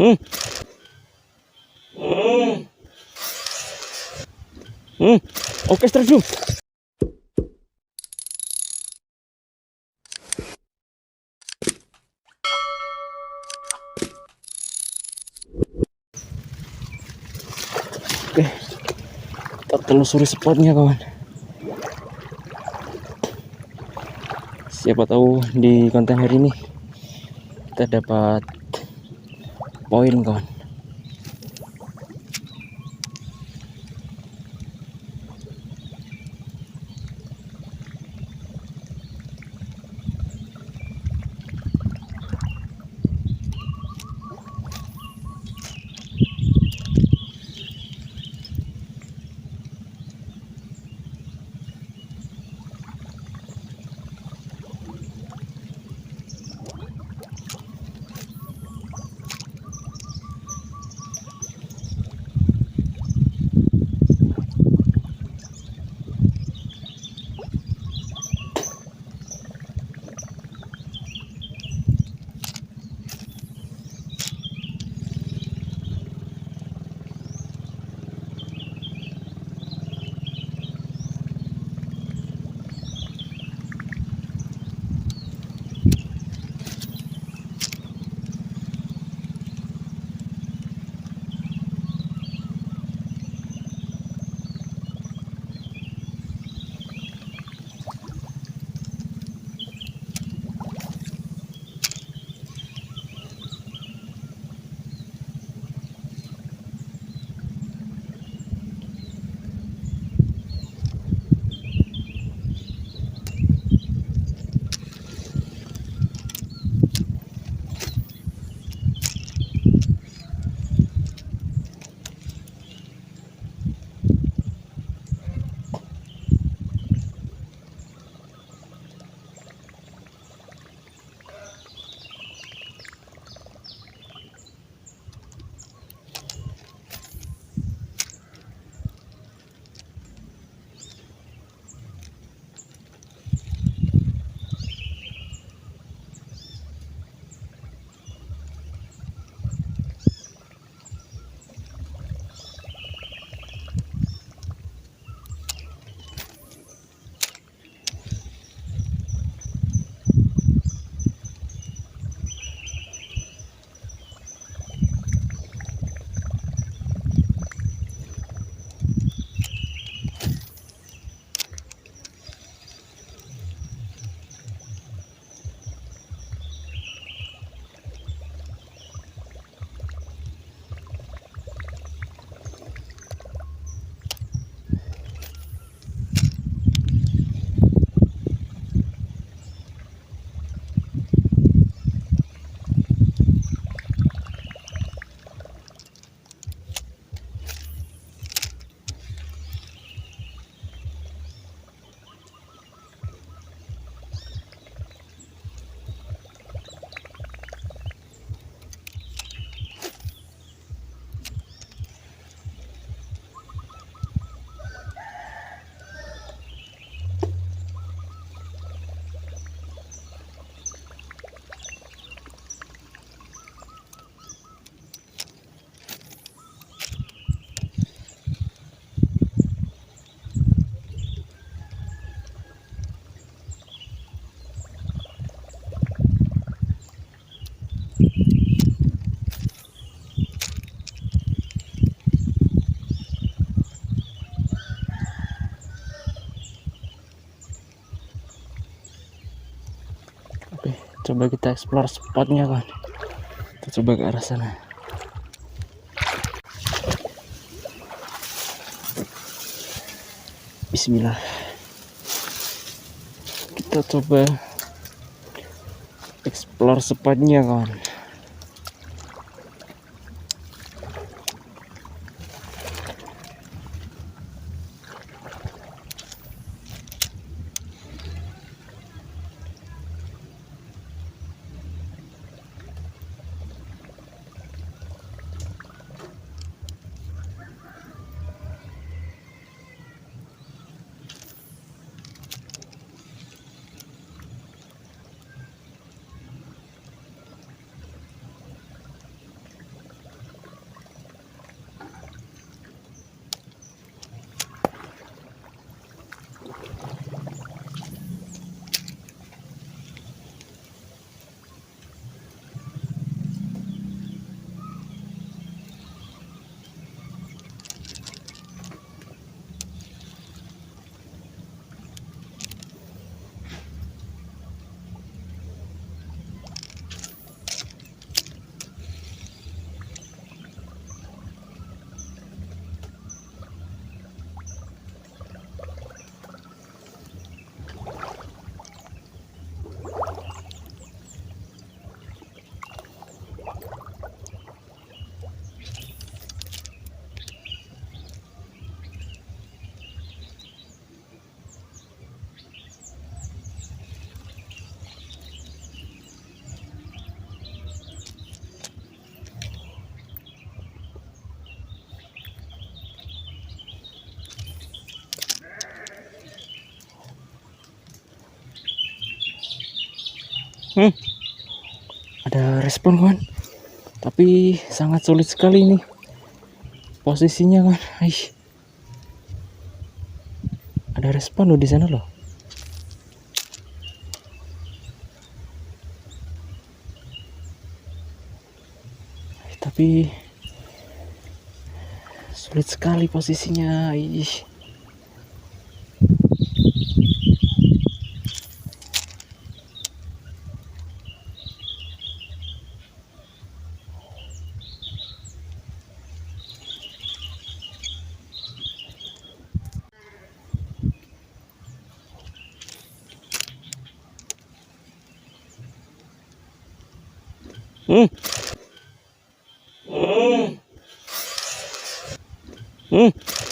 Hmm. Hmm. Oke, terjun. Oke, kita telusuri spotnya kawan. Siapa tahu di konten hari ini kita dapat poin kawan. Oke, coba kita explore spotnya kan. Kita coba ke arah sana. Bismillah. Kita coba explore spotnya kawan. Ada respon kawan, tapi sangat sulit sekali nih posisinya kawan. Ada respon loh di sana loh. Tapi sulit sekali posisinya.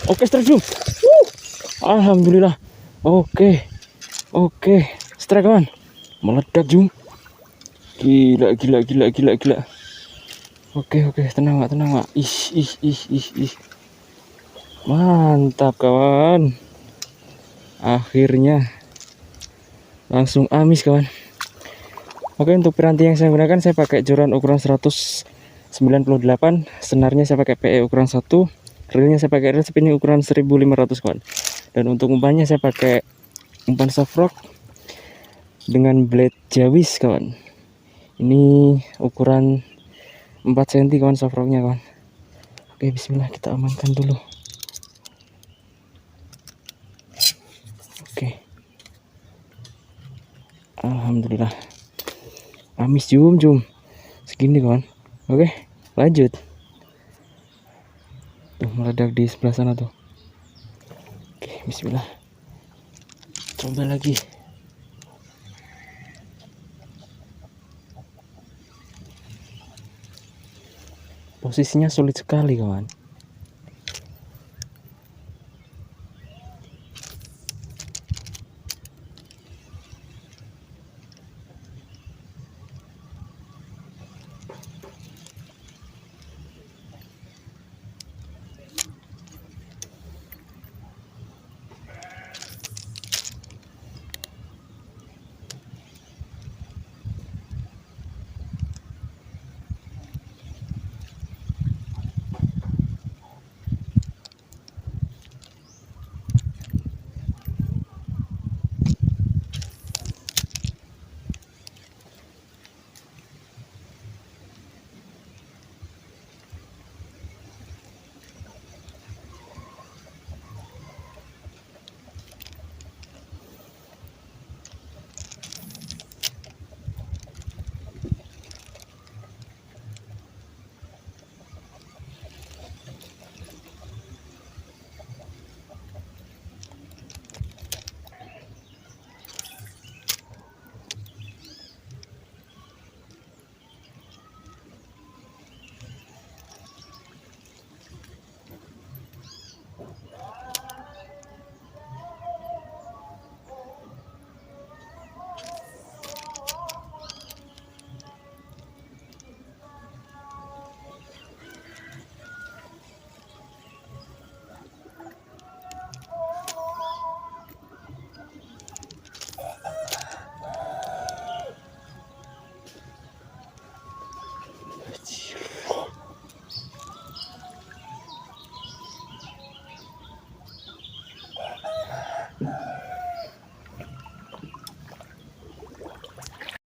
Oke, strike zoom. Alhamdulillah. Oke, strike kawan. Meledak zoom. Gila. Oke, tenang mak. Ih. Mantap kawan. Akhirnya langsung amis kawan. Oke, untuk piranti yang saya gunakan saya pakai joran ukuran 198, senarnya saya pakai PE ukuran 1, reelnya saya pakai reel spinning ukuran 1500 kawan. Dan untuk umpannya saya pakai umpan soft rock dengan blade jawis kawan. Ini ukuran 4 cm kawan soft rocknya kawan. Oke, bismillah, kita amankan dulu. Oke, alhamdulillah amis zoom segini kawan. Oke, lanjut. Tuh meledak di sebelah sana tuh. Oke, bismillah, coba lagi. Posisinya sulit sekali kawan.